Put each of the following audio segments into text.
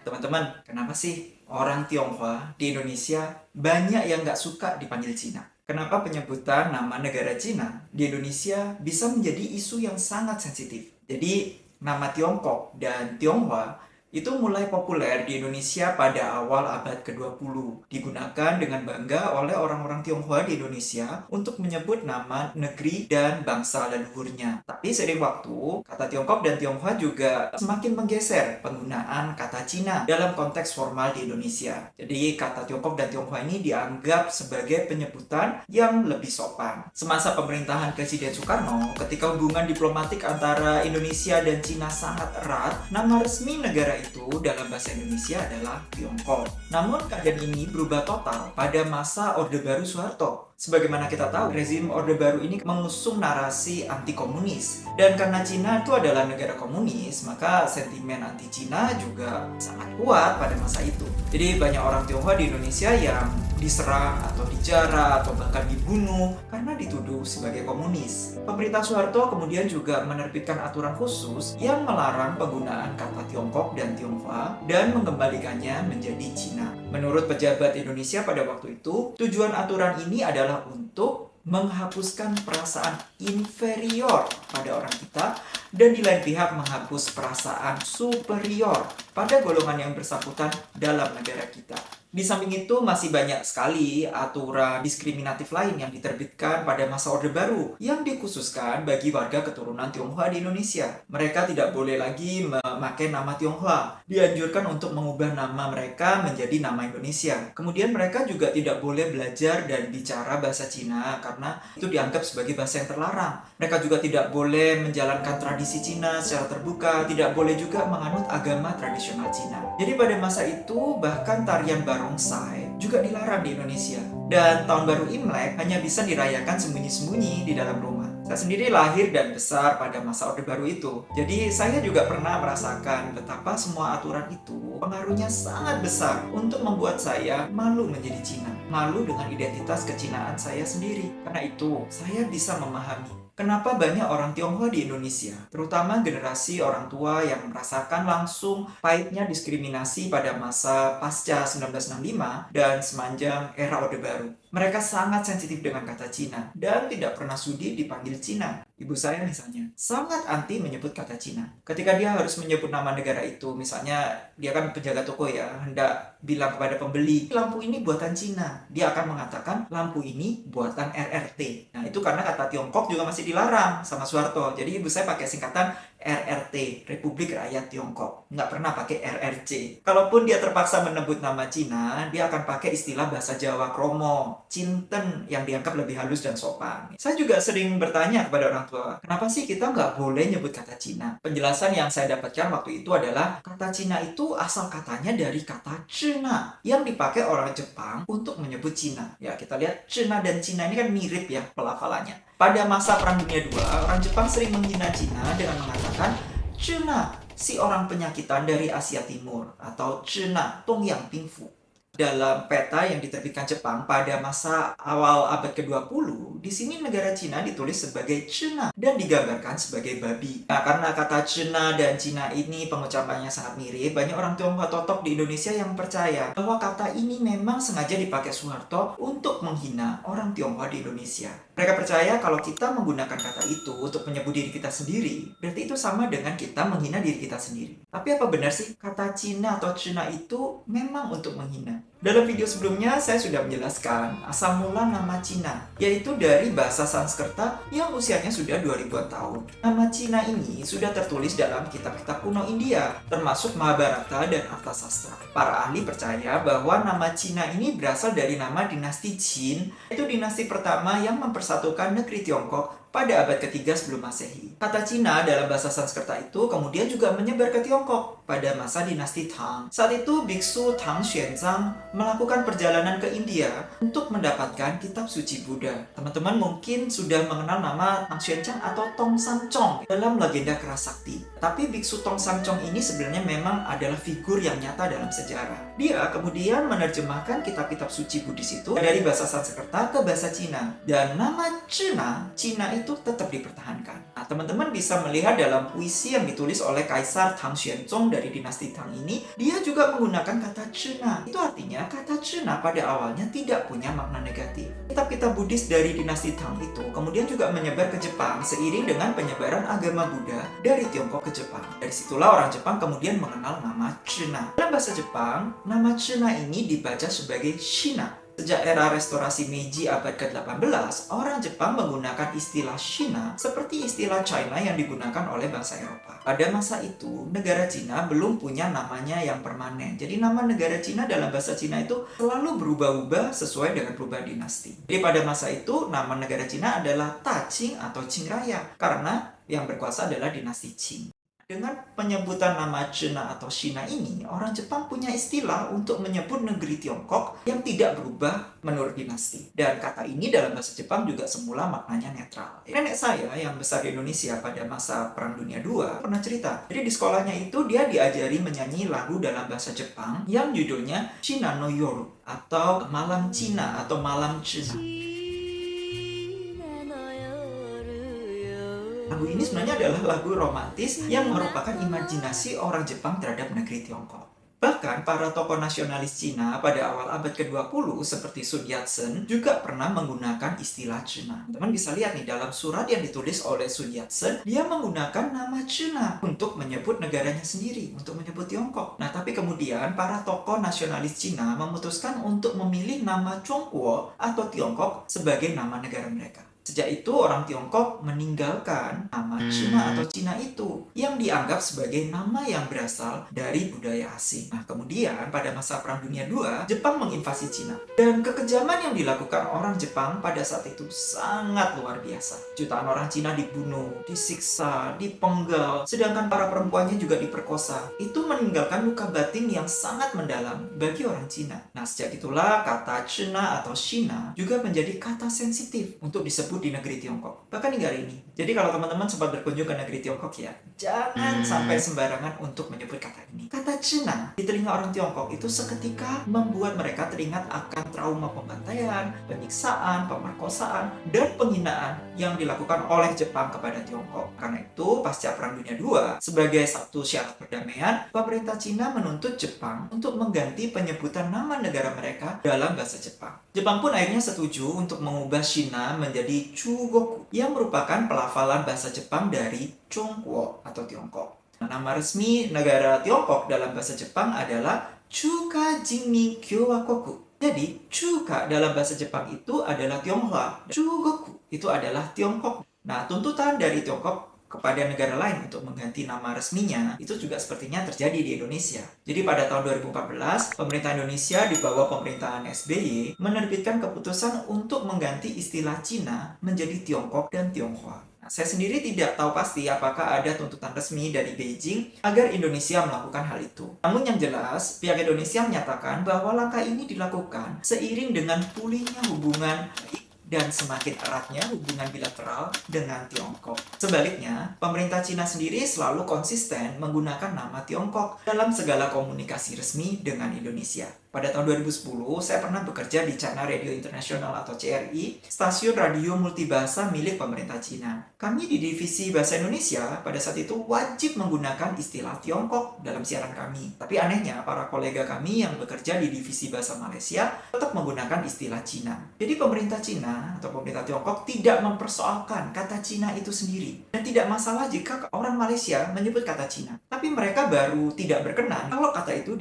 Teman-teman, kenapa sih orang Tionghoa di Indonesia banyak yang nggak suka dipanggil Cina? Kenapa penyebutan nama negara Cina di Indonesia bisa menjadi isu yang sangat sensitif? Jadi, nama Tiongkok dan Tionghoa itu mulai populer di Indonesia pada awal abad ke-20. Digunakan dengan bangga oleh orang-orang Tionghoa di Indonesia untuk menyebut nama negeri dan bangsa leluhurnya. Tapi seiring waktu, kata Tiongkok dan Tionghoa juga semakin menggeser penggunaan kata Cina dalam konteks formal di Indonesia. Jadi kata Tiongkok dan Tionghoa ini dianggap sebagai penyebutan yang lebih sopan. Semasa pemerintahan Presiden Soekarno, ketika hubungan diplomatik antara Indonesia dan Cina sangat erat, nama resmi negara itu dalam bahasa Indonesia adalah Tiongkok. Namun keadaan ini berubah total pada masa Orde Baru Soeharto. Sebagaimana kita tahu, rezim Orde Baru ini mengusung narasi anti-komunis. Dan karena Cina itu adalah negara komunis, maka sentimen anti-Cina juga sangat kuat pada masa itu. Jadi banyak orang Tionghoa di Indonesia yang diserang atau dijarah atau bahkan dibunuh karena dituduh sebagai komunis. Pemerintah Soeharto kemudian juga menerbitkan aturan khusus yang melarang penggunaan kata Tiongkok dan Tionghoa dan mengembalikannya menjadi Cina. Menurut pejabat Indonesia pada waktu itu, tujuan aturan ini adalah untuk menghapuskan perasaan inferior pada orang kita dan di lain pihak menghapus perasaan superior pada golongan yang bersangkutan dalam negara kita. Di samping itu masih banyak sekali aturan diskriminatif lain yang diterbitkan pada masa Orde Baru yang dikhususkan bagi warga keturunan Tionghoa di Indonesia. Mereka tidak boleh lagi memakai nama Tionghoa. Dianjurkan untuk mengubah nama mereka menjadi nama Indonesia. Kemudian mereka juga tidak boleh belajar dan bicara bahasa Cina karena itu dianggap sebagai bahasa yang terlarang. Mereka juga tidak boleh menjalankan tradisi Cina secara terbuka, tidak boleh juga menganut agama tradisional Cina. Jadi pada masa itu bahkan tarian barongsai juga dilarang di Indonesia. Dan tahun baru Imlek hanya bisa dirayakan sembunyi-sembunyi di dalam rumah. Saya sendiri lahir dan besar pada masa Orde Baru itu. Jadi saya juga pernah merasakan betapa semua aturan itu pengaruhnya sangat besar untuk membuat saya malu menjadi Cina. Malu dengan identitas kecinaan saya sendiri. Karena itu, saya bisa memahami kenapa banyak orang Tionghoa di Indonesia, terutama generasi orang tua yang merasakan langsung pahitnya diskriminasi pada masa pasca 1965 dan sepanjang era Orde Baru. Mereka sangat sensitif dengan kata Cina dan tidak pernah sudi dipanggil Cina. Ibu saya misalnya sangat anti menyebut kata Cina. Ketika dia harus menyebut nama negara itu, misalnya dia kan penjaga toko ya, hendak bilang kepada pembeli, lampu ini buatan Cina. Dia akan mengatakan lampu ini buatan RRT. Nah itu karena kata Tiongkok juga masih dilarang sama Soeharto. Jadi ibu saya pakai singkatan RRT, Republik Rakyat Tiongkok. Nggak pernah pakai RRC. Kalaupun dia terpaksa menyebut nama Cina, dia akan pakai istilah bahasa Jawa kromo, cinten, yang dianggap lebih halus dan sopan. Saya juga sering bertanya kepada orang tua, kenapa sih kita nggak boleh nyebut kata Cina? Penjelasan yang saya dapatkan waktu itu adalah, kata Cina itu asal katanya dari kata Cina, yang dipakai orang Jepang untuk menyebut Cina. Ya, kita lihat Cina dan Cina ini kan mirip ya pelafalannya. Pada masa Perang Dunia II, orang Jepang sering menghina Cina dengan mengatakan Cina, si orang penyakitan dari Asia Timur, atau Cina, Tongyang Pingfu. Dalam peta yang diterbitkan Jepang pada masa awal abad ke-20, di sini negara Cina ditulis sebagai Cina dan digambarkan sebagai babi. Nah, karena kata Cina dan Cina ini pengucapannya sangat mirip, banyak orang Tionghoa totok di Indonesia yang percaya bahwa kata ini memang sengaja dipakai Soeharto untuk menghina orang Tionghoa di Indonesia. Mereka percaya kalau kita menggunakan kata itu untuk menyebut diri kita sendiri, berarti itu sama dengan kita menghina diri kita sendiri. Tapi apa benar sih kata Cina atau Cina itu memang untuk menghina? Dalam video sebelumnya saya sudah menjelaskan asal mula nama Cina, yaitu dari bahasa Sanskerta yang usianya sudah 2000-an tahun. Nama Cina ini sudah tertulis dalam kitab-kitab kuno India, termasuk Mahabharata dan Arthasastra. Para ahli percaya bahwa nama Cina ini berasal dari nama dinasti Qin, yaitu dinasti pertama yang mempersatukan negeri Tiongkok pada abad ketiga sebelum Masehi. Kata Cina dalam bahasa Sanskerta itu kemudian juga menyebar ke Tiongkok pada masa dinasti Tang. Saat itu biksu Tang Xuanzang melakukan perjalanan ke India untuk mendapatkan kitab suci Buddha. Teman-teman mungkin sudah mengenal nama Tang Xuanzang atau Tong San Chong dalam legenda Kerasakti. Tapi Biksu Tong Samchong ini sebenarnya memang adalah figur yang nyata dalam sejarah. Dia kemudian menerjemahkan kitab-kitab suci Buddhis itu dari bahasa Sanskerta ke bahasa Cina. Dan nama Cina itu tetap dipertahankan. Nah, teman-teman bisa melihat dalam puisi yang ditulis oleh Kaisar Tang Xuanzong dari dinasti Tang ini, dia juga menggunakan kata Cina. Itu artinya kata Cina pada awalnya tidak punya makna negatif. Kitab-kitab Buddhis dari dinasti Tang itu kemudian juga menyebar ke Jepang seiring dengan penyebaran agama Buddha dari Tiongkok ke Jepang. Dari situlah orang Jepang kemudian mengenal nama Cina. Dalam bahasa Jepang, nama Cina ini dibaca sebagai Shina. Sejak era restorasi Meiji abad ke-18, orang Jepang menggunakan istilah Shina seperti istilah China yang digunakan oleh bangsa Eropa. Pada masa itu, negara Cina belum punya namanya yang permanen. Jadi nama negara Cina dalam bahasa Cina itu selalu berubah-ubah sesuai dengan perubahan dinasti. Jadi pada masa itu, nama negara Cina adalah Taqing atau Qingraya karena yang berkuasa adalah dinasti Qing. Dengan penyebutan nama Cina atau Shina ini, orang Jepang punya istilah untuk menyebut negeri Tiongkok yang tidak berubah menurut dinasti. Dan kata ini dalam bahasa Jepang juga semula maknanya netral. Nenek saya yang besar di Indonesia pada masa Perang Dunia II pernah cerita. Jadi di sekolahnya itu dia diajari menyanyi lagu dalam bahasa Jepang yang judulnya China no Yoru atau Malam Cina atau Malam Cina. Lagu ini sebenarnya adalah lagu romantis yang merupakan imajinasi orang Jepang terhadap negeri Tiongkok. Bahkan para tokoh nasionalis Cina pada awal abad ke-20 seperti Sun Yat-sen juga pernah menggunakan istilah Cina. Teman bisa lihat nih dalam surat yang ditulis oleh Sun Yat-sen, dia menggunakan nama Cina untuk menyebut negaranya sendiri, untuk menyebut Tiongkok. Nah, tapi kemudian para tokoh nasionalis Cina memutuskan untuk memilih nama Chongguo atau Tiongkok sebagai nama negara mereka. Sejak itu orang Tiongkok meninggalkan nama Cina atau Cina itu yang dianggap sebagai nama yang berasal dari budaya asing. Nah, kemudian pada masa Perang Dunia II, Jepang menginvasi Cina. Dan kekejaman yang dilakukan orang Jepang pada saat itu sangat luar biasa. Jutaan orang Cina dibunuh, disiksa, dipenggal, sedangkan para perempuannya juga diperkosa. Itu meninggalkan luka batin yang sangat mendalam bagi orang Cina. Nah, sejak itulah kata Cina atau Shina juga menjadi kata sensitif untuk disebut di negeri Tiongkok. Bahkan hingga hari ini. Jadi kalau teman-teman sempat berkunjung ke negeri Tiongkok ya, jangan sampai sembarangan untuk menyebut kata ini. Kata Cina di telinga orang Tiongkok itu seketika membuat mereka teringat akan trauma pembantaian, penyiksaan, pemerkosaan, dan penghinaan yang dilakukan oleh Jepang kepada Tiongkok. Karena itu, pasca Perang Dunia II, sebagai satu syarat perdamaian, pemerintah Cina menuntut Jepang untuk mengganti penyebutan nama negara mereka dalam bahasa Jepang. Jepang pun akhirnya setuju untuk mengubah Shina menjadi Chugoku yang merupakan pelafalan bahasa Jepang dari Chongguo atau Tiongkok. Nama resmi negara Tiongkok dalam bahasa Jepang adalah Chuka Jinmin Kyowakoku. Jadi, Chuka dalam bahasa Jepang itu adalah Tionghoa, Chugoku itu adalah Tiongkok. Nah, tuntutan dari Tiongkok kepada negara lain untuk mengganti nama resminya itu juga sepertinya terjadi di Indonesia. Jadi pada tahun 2014, pemerintah Indonesia di bawah pemerintahan SBY menerbitkan keputusan untuk mengganti istilah Cina menjadi Tiongkok dan Tionghoa. Nah, saya sendiri tidak tahu pasti apakah ada tuntutan resmi dari Beijing agar Indonesia melakukan hal itu. Namun yang jelas, pihak Indonesia menyatakan bahwa langkah ini dilakukan seiring dengan pulihnya hubungan dan semakin eratnya hubungan bilateral dengan Tiongkok. Sebaliknya, pemerintah Cina sendiri selalu konsisten menggunakan nama Tiongkok dalam segala komunikasi resmi dengan Indonesia. Pada tahun 2010, saya pernah bekerja di China Radio International atau CRI, stasiun radio multibahasa milik pemerintah Cina. Kami di divisi bahasa Indonesia pada saat itu wajib menggunakan istilah Tiongkok dalam siaran kami. Tapi anehnya, para kolega kami yang bekerja di divisi bahasa Malaysia tetap menggunakan istilah Cina. Jadi pemerintah Cina atau pemerintah Tiongkok tidak mempersoalkan kata Cina itu sendiri. Dan tidak masalah jika orang Malaysia menyebut kata Cina. Tapi mereka baru tidak berkenan kalau kata itu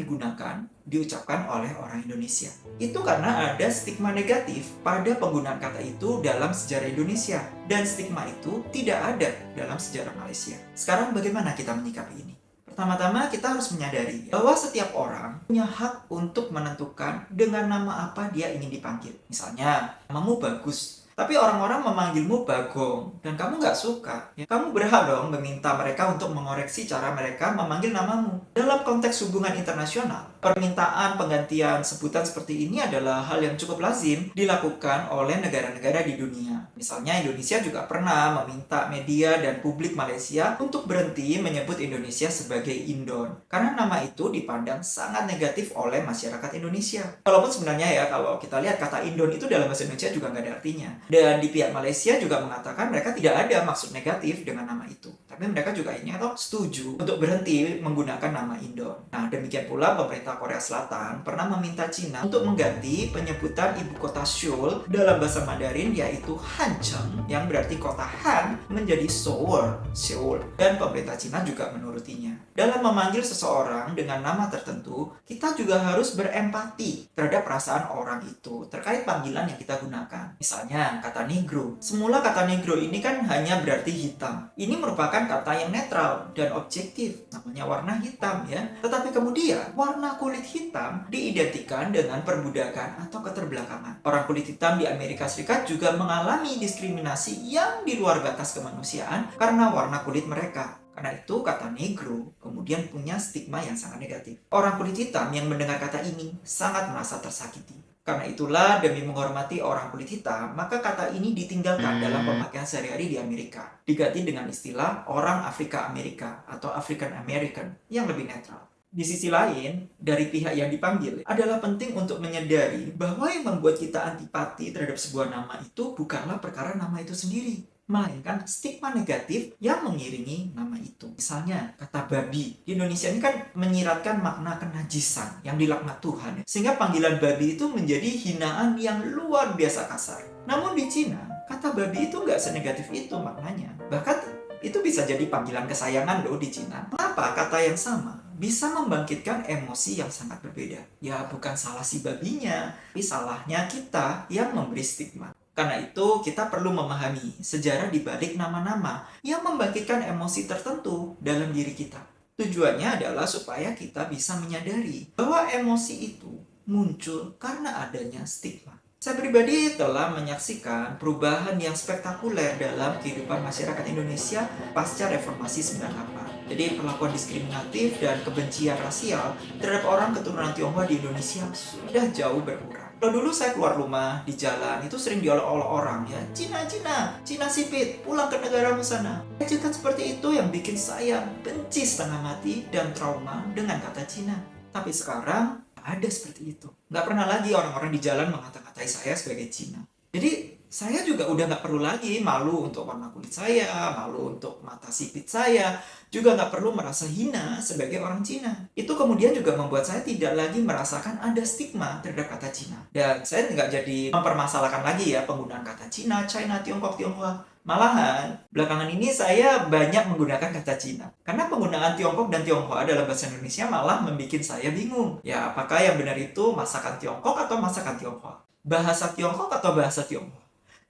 diucapkan oleh orang Indonesia. Itu karena ada stigma negatif pada penggunaan kata itu dalam sejarah Indonesia. Dan stigma itu tidak ada dalam sejarah Malaysia. Sekarang bagaimana kita menyikapi ini? Pertama-tama kita harus menyadari bahwa setiap orang punya hak untuk menentukan dengan nama apa dia ingin dipanggil. Misalnya, namamu bagus, Tapi orang-orang memanggilmu Bagong, dan kamu nggak suka. Ya, kamu berhak dong meminta mereka untuk mengoreksi cara mereka memanggil namamu. Dalam konteks hubungan internasional, permintaan penggantian sebutan seperti ini adalah hal yang cukup lazim dilakukan oleh negara-negara di dunia. Misalnya Indonesia juga pernah meminta media dan publik Malaysia untuk berhenti menyebut Indonesia sebagai Indon. Karena nama itu dipandang sangat negatif oleh masyarakat Indonesia. Walaupun sebenarnya ya, kalau kita lihat kata Indon itu dalam bahasa Indonesia juga nggak ada artinya. Dan di pihak Malaysia juga mengatakan mereka tidak ada maksud negatif dengan nama itu. Tapi mereka juga ini atau setuju untuk berhenti menggunakan nama Indon. Nah, demikian pula pemerintah Korea Selatan pernah meminta Cina untuk mengganti penyebutan ibu kota Seoul dalam bahasa Mandarin yaitu Hancheng, yang berarti kota Han menjadi Seoul. Dan pemerintah Cina juga menurutinya. Dalam memanggil seseorang dengan nama tertentu, kita juga harus berempati terhadap perasaan orang itu terkait panggilan yang kita gunakan. Misalnya, kata negro. Semula kata negro ini kan hanya berarti hitam. Ini merupakan kata yang netral dan objektif, namanya warna hitam ya. Tetapi kemudian, warna kulit hitam diidentikan dengan perbudakan atau keterbelakangan. Orang kulit hitam di Amerika Serikat juga mengalami diskriminasi yang di luar batas kemanusiaan karena warna kulit mereka. Karena itu kata negro kemudian punya stigma yang sangat negatif. Orang kulit hitam yang mendengar kata ini sangat merasa tersakiti. Karena itulah demi menghormati orang kulit hitam, maka kata ini ditinggalkan dalam pemakaian sehari-hari di Amerika. Diganti dengan istilah orang Afrika Amerika atau African American yang lebih netral. Di sisi lain, dari pihak yang dipanggil, adalah penting untuk menyadari bahwa yang membuat kita antipati terhadap sebuah nama itu bukanlah perkara nama itu sendiri, melainkan stigma negatif yang mengiringi nama itu. Misalnya, kata babi. Di Indonesia ini kan menyiratkan makna kenajisan yang dilaknat Tuhan. Sehingga panggilan babi itu menjadi hinaan yang luar biasa kasar. Namun di Cina, kata babi itu nggak senegatif itu maknanya. Bahkan itu bisa jadi panggilan kesayangan loh di Cina. Kenapa kata yang sama bisa membangkitkan emosi yang sangat berbeda? Ya bukan salah si babinya, tapi salahnya kita yang memberi stigma. Karena itu, kita perlu memahami sejarah di balik nama-nama yang membangkitkan emosi tertentu dalam diri kita. Tujuannya adalah supaya kita bisa menyadari bahwa emosi itu muncul karena adanya stigma. Saya pribadi telah menyaksikan perubahan yang spektakuler dalam kehidupan masyarakat Indonesia pasca reformasi 98. Jadi perlakuan diskriminatif dan kebencian rasial terhadap orang keturunan Tionghoa di Indonesia sudah jauh berkurang. Kalau dulu saya keluar rumah di jalan itu sering diolok-olok orang ya, Cina sipit, pulang ke negaramu sana. Ajakan seperti itu yang bikin saya benci setengah mati dan trauma dengan kata Cina. Tapi sekarang ada seperti itu. Nggak pernah lagi orang-orang di jalan mengata-katai saya sebagai Cina. Jadi saya juga udah nggak perlu lagi malu untuk warna kulit saya, malu untuk mata sipit saya, juga nggak perlu merasa hina sebagai orang Cina. Itu kemudian juga membuat saya tidak lagi merasakan ada stigma terhadap kata Cina. Dan saya nggak jadi mempermasalahkan lagi ya penggunaan kata Cina, China, Tiongkok, Tionghoa. Malahan, belakangan ini saya banyak menggunakan kata Cina. Karena penggunaan Tiongkok dan Tionghoa dalam bahasa Indonesia malah membuat saya bingung. Ya, apakah yang benar itu masakan Tiongkok atau masakan Tionghoa? Bahasa Tiongkok atau bahasa Tionghoa?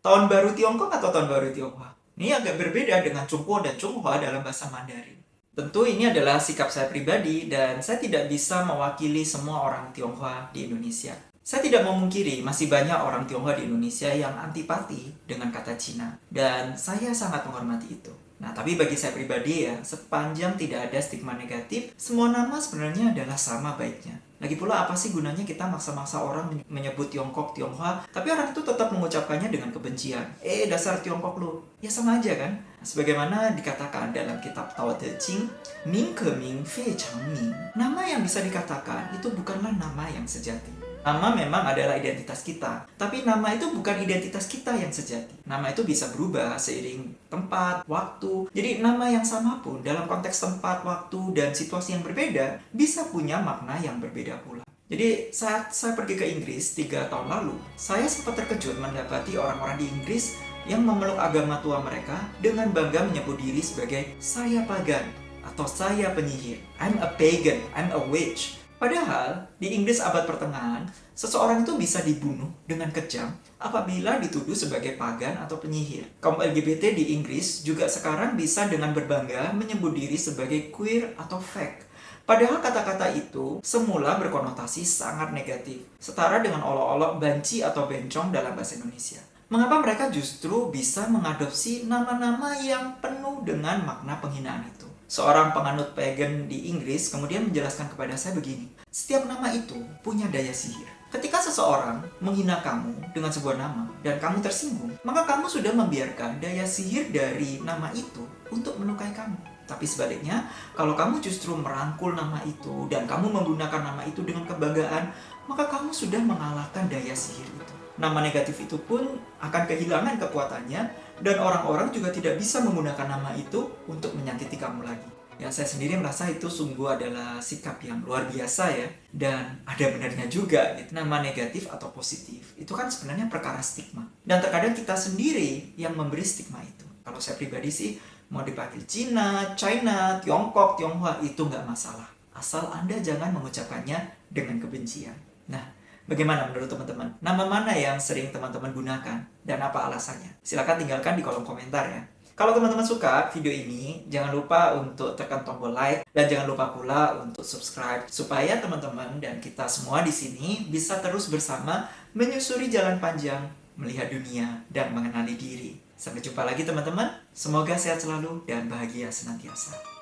Tahun baru Tiongkok atau tahun baru Tionghoa? Ini agak berbeda dengan Chungpo dan Chunghwa dalam bahasa Mandarin. Tentu ini adalah sikap saya pribadi dan saya tidak bisa mewakili semua orang Tionghoa di Indonesia. Saya tidak memungkiri masih banyak orang Tionghoa di Indonesia yang antipati dengan kata Cina. Dan saya sangat menghormati itu. Nah, tapi bagi saya pribadi ya, sepanjang tidak ada stigma negatif, semua nama sebenarnya adalah sama baiknya. Lagi pula apa sih gunanya kita maksa-maksa orang menyebut Tiongkok, Tionghoa, tapi orang itu tetap mengucapkannya dengan kebencian. Dasar Tiongkok lu. Ya sama aja kan? Sebagaimana dikatakan dalam kitab Tao Te Ching, Ming ke Ming, Fei Chang Ming. Nama yang bisa dikatakan itu bukanlah nama yang sejati. Nama memang adalah identitas kita, tapi nama itu bukan identitas kita yang sejati. Nama itu bisa berubah seiring tempat, waktu. Jadi nama yang sama pun dalam konteks tempat, waktu, dan situasi yang berbeda bisa punya makna yang berbeda pula. Jadi saat saya pergi ke Inggris 3 tahun lalu, saya sempat terkejut mendapati orang-orang di Inggris yang memeluk agama tua mereka dengan bangga menyebut diri sebagai saya pagan atau saya penyihir. I'm a pagan, I'm a witch. Padahal, di Inggris abad pertengahan, seseorang itu bisa dibunuh dengan kejam apabila dituduh sebagai pagan atau penyihir. Kaum LGBT di Inggris juga sekarang bisa dengan berbangga menyebut diri sebagai queer atau fag. Padahal kata-kata itu semula berkonotasi sangat negatif, setara dengan olok-olok banci atau bencong dalam bahasa Indonesia. Mengapa mereka justru bisa mengadopsi nama-nama yang penuh dengan makna penghinaan itu? Seorang penganut pagan di Inggris kemudian menjelaskan kepada saya begini, setiap nama itu punya daya sihir. Ketika seseorang menghina kamu dengan sebuah nama dan kamu tersinggung, maka kamu sudah membiarkan daya sihir dari nama itu untuk melukai kamu. Tapi sebaliknya, kalau kamu justru merangkul nama itu dan kamu menggunakan nama itu dengan kebanggaan, maka kamu sudah mengalahkan daya sihir itu. Nama negatif itu pun akan kehilangan kekuatannya dan orang-orang juga tidak bisa menggunakan nama itu untuk menyakiti kamu lagi. Ya, saya sendiri merasa itu sungguh adalah sikap yang luar biasa ya. Dan ada benarnya juga gitu. Nama negatif atau positif itu kan sebenarnya perkara stigma. Dan terkadang kita sendiri yang memberi stigma itu. Kalau saya pribadi sih, mau dipanggil Cina, China, Tiongkok, Tionghoa itu nggak masalah. Asal Anda jangan mengucapkannya dengan kebencian. Nah, bagaimana menurut teman-teman? Nama mana yang sering teman-teman gunakan? Dan apa alasannya? Silakan tinggalkan di kolom komentar ya. Kalau teman-teman suka video ini, jangan lupa untuk tekan tombol like dan jangan lupa pula untuk subscribe supaya teman-teman dan kita semua di sini bisa terus bersama menyusuri jalan panjang, melihat dunia dan mengenali diri. Sampai jumpa lagi teman-teman. Semoga sehat selalu dan bahagia senantiasa.